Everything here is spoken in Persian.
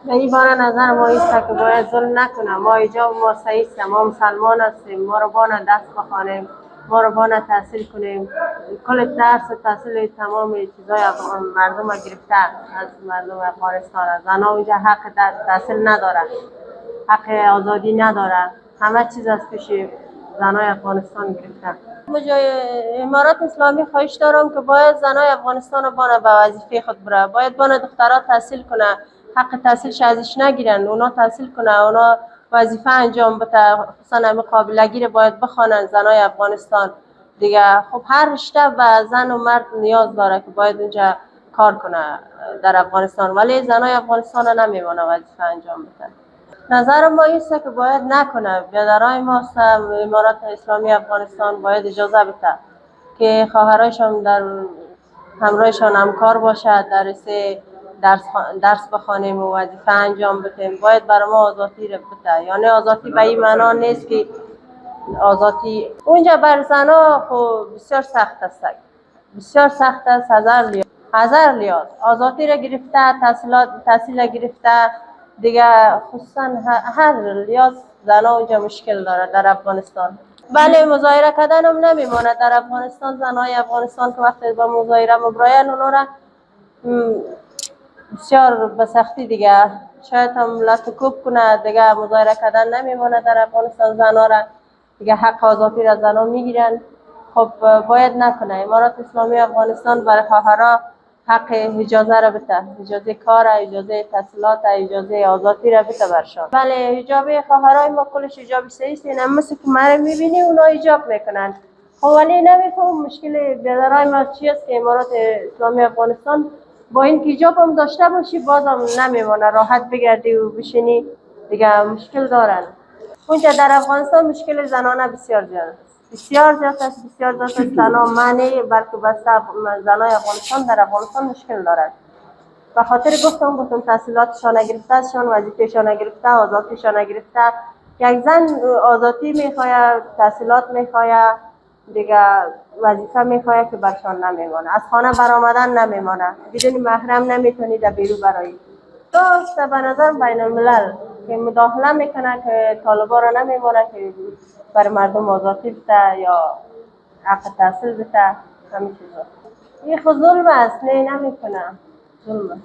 به این باره نظر ما ایست که باید ظلم نکنه. ما ایجاب ما سعی است، ما مسلمان هستیم، ما رو بانه دست بخوانیم، ما رو بانه تحصیل کنیم. کل درس و تحصیل تمام چیزای مردم گرفته از مردم افغانستان. زنها اونجا حق تحصیل نداره، حق آزادی نداره، همه چیز از پیش زنای افغانستان گرفتن. جای امارات اسلامی خواهش دارم که باید زنای افغانستان بانه به وظیفه خود بره، باید بانه دخترها تحصیل کنه، حق تحصیلش ازش نگیرن، اونا تحصیل کنه، اونا وظیفه انجام بده، خصوصا مقابلگی باید بخوانن زنای افغانستان دیگه. خب هر رشته به زن و مرد نیاز داره که باید اونجا کار کنه در افغانستان، ولی زنای افغانستان نمیمونه وظیفه انجام بده. نظر ما ایسته که باید نکنه. بیادرای ما امارات اسلامی افغانستان باید اجازه بده که خواهرایشان در همراهشان همکار باشد، درس بخوانیم و وظیفه انجام بدیم. باید برای ما آزادی رو بده. یعنی آزادی به این معنا نیست که آزادی اونجا بر زنا خب بسیار سخت است، بسیار سخت است. هزار لیاز آزادی را گرفته، تحصیل گرفته دیگه، خصوصا هر لیاز زنا اونجا مشکل داره در افغانستان. بله، مظاهره کردن هم نمیماند در افغانستان. زنهای افغانستان که وقتی با مظاهره مبراین اونا را بسیار به سختی دیگه شاید هم لطکوب کنه دیگه. مظاهره کردن نمیماند در افغانستان. زنها را دیگه حق آزادی را زنها میگیرن. خب باید نکنه. امارات اسلامی افغانستان برای خواهرها حق اجازه را بده، اجازه کار، اجازه تحصیلات، اجازه آزادی را بده برشان. بله، حجاب خواهرای ما کلش حجاب صحیح است. اینا مثل که ما میبینی اونا حجاب میکنن. خب ولی نمیفهم مشکل برادرای ما چی است که امارات اسلامی افغانستان با این که حجاب هم داشته باشی بازم نمیمونه راحت بگردی و بشینی دیگه. مشکل دارن اونجا در افغانستان. مشکل زنانه بسیار زیاد است، بسیار زیاد است، بسیار زیاد است. زنان معنی بلکه بس زنای افغانستان در افغانستان مشکل دارند. به خاطر گفتم تحصیلاتشان نگرفته، شان وظیفهشان نگرفته، آزادیشان نگرفته. یک زن آزادی میخواید، تحصیلات میخواید دیگه، وظیفه میخواید که برشان نمیمانه. از خانه برآمدن نمیمانه، بدون محرم نمیتونید بیرون برایید. راست به نظر بین الملل که مداخله میکنه که طالبا را نمیمانه که بر مردم آزادی بده یا حق تحصیل بده، همین چیزا. این خود ظلم است، نه نمیکنه ظلم.